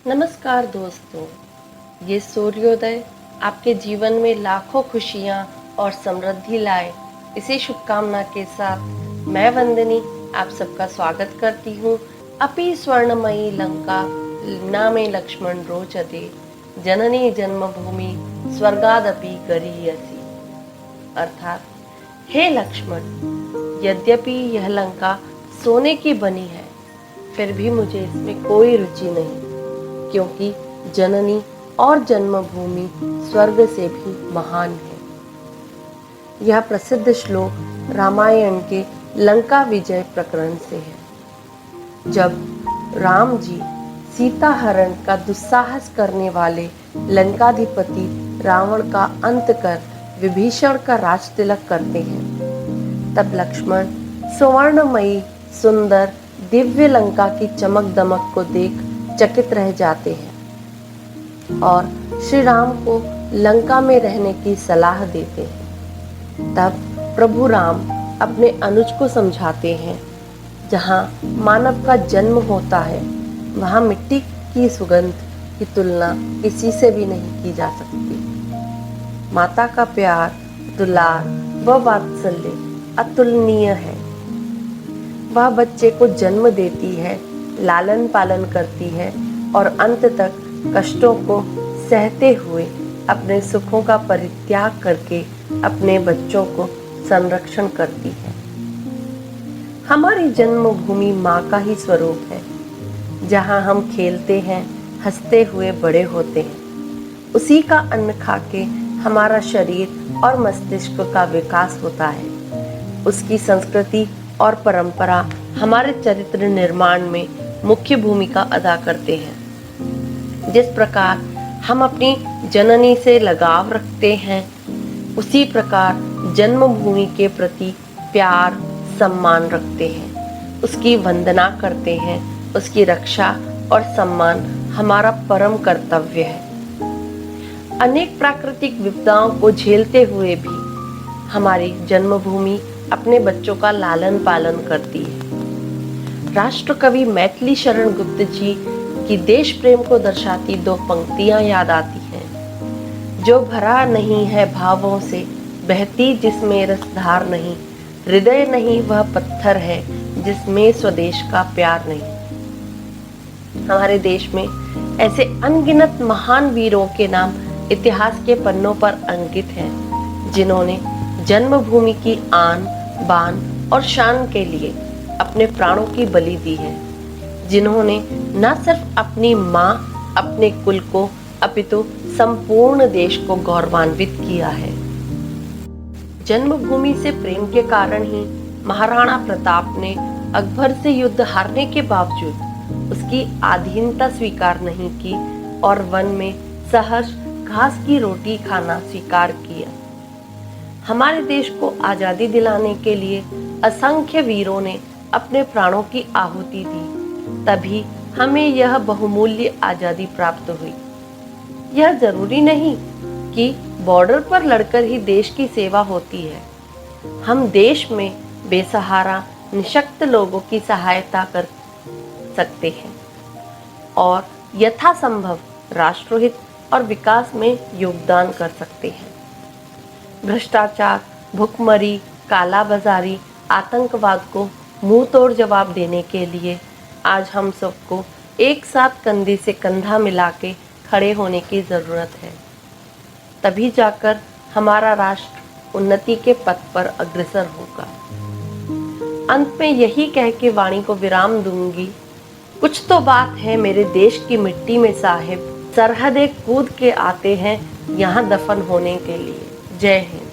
नमस्कार दोस्तों, ये सूर्योदय आपके जीवन में लाखों खुशियाँ और समृद्धि लाए, इसी शुभकामना के साथ मैं वंदनी आप सबका स्वागत करती हूँ। अपि स्वर्णमयी लंका नामे लक्ष्मण रोचते, जननी जन्मभूमि स्वर्गादपि गरीयसी। अर्थात हे लक्ष्मण, यद्यपि यह लंका सोने की बनी है, फिर भी मुझे इसमें कोई रुचि नहीं, क्योंकि जननी और जन्मभूमि स्वर्ग से भी महान है। यह प्रसिद्ध श्लोक रामायण के लंका विजय प्रकरण से है, जब राम जी सीता हरण का दुस्साहस करने वाले लंकाधिपति रावण का अंत कर विभीषण का राज तिलक करते हैं। तब लक्ष्मण सुवर्णमयी सुंदर दिव्य लंका की चमक दमक को देख चकित रह जाते हैं और श्री राम को लंका में रहने की सलाह देते हैं। तब प्रभु राम अपने अनुज को समझाते हैं, जहाँ मानव का जन्म होता है वहाँ मिट्टी की सुगंध की तुलना किसी से भी नहीं की जा सकती। माता का प्यार, दुलार व वात्सल्य अतुलनीय है। वह बच्चे को जन्म देती है, लालन पालन करती है और अंत तक कष्टों को सहते हुए अपने सुखों का परित्याग करके अपने बच्चों को संरक्षण करती है। हमारी जन्मभूमि माँ का ही स्वरूप है, जहाँ हम खेलते हैं, हंसते हुए बड़े होते हैं। उसी का अन्न खाके हमारा शरीर और मस्तिष्क का विकास होता है। उसकी संस्कृति और परंपरा हमारे चरित्र निर्माण में मुख्य भूमिका अदा करते हैं। जिस प्रकार हम अपनी जननी से लगाव रखते हैं, उसी प्रकार जन्मभूमि के प्रति प्यार सम्मान रखते हैं, उसकी वंदना करते हैं। उसकी रक्षा और सम्मान हमारा परम कर्तव्य है। अनेक प्राकृतिक विपदाओं को झेलते हुए भी हमारी जन्मभूमि अपने बच्चों का लालन पालन करती है। राष्ट्र कवि मैथिली शरण गुप्त जी की देश प्रेम को दर्शाती दो पंक्तियां याद आती हैं। जो भरा नहीं है भावों से, बहती जिसमें रसधार नहीं, हृदय नहीं वह पत्थर है जिसमें स्वदेश का प्यार नहीं। हमारे देश में ऐसे अनगिनत महान वीरों के नाम इतिहास के पन्नों पर अंकित हैं, जिन्होंने जन्मभूमि की आन बान और शान के लिए अपने प्राणों की बलि दी है। जिन्होंने न सिर्फ अपनी माँ, अपने कुल को, अपितु संपूर्ण देश को गौरवान्वित किया है। जन्मभूमि से प्रेम के कारण ही महाराणा प्रताप ने अकबर से युद्ध हारने के बावजूद उसकी अधीनता स्वीकार नहीं की और वन में सहर्ष घास की रोटी खाना स्वीकार किया। हमारे देश को आजादी दिलाने के लिए असंख्य वीरों ने अपने प्राणों की आहुति दी, तभी हमें यह बहुमूल्य आजादी प्राप्त हुई। यह जरूरी नहीं कि बॉर्डर पर लड़कर ही देश की सेवा होती है। हम देश में बेसहारा निशक्त लोगों की सहायता कर सकते हैं और यथासंभव राष्ट्रहित और विकास में योगदान कर सकते हैं। भ्रष्टाचार, भुखमरी, कालाबाजारी, आतंकवाद को मुंह तोड़ जवाब देने के लिए आज हम सबको एक साथ कंधे से कंधा मिला के खड़े होने की ज़रूरत है। तभी जाकर हमारा राष्ट्र उन्नति के पथ पर अग्रसर होगा। अंत में यही कह के वाणी को विराम दूंगी। कुछ तो बात है मेरे देश की मिट्टी में साहिब, सरहदें कूद के आते हैं यहाँ दफन होने के लिए। जय हिंद।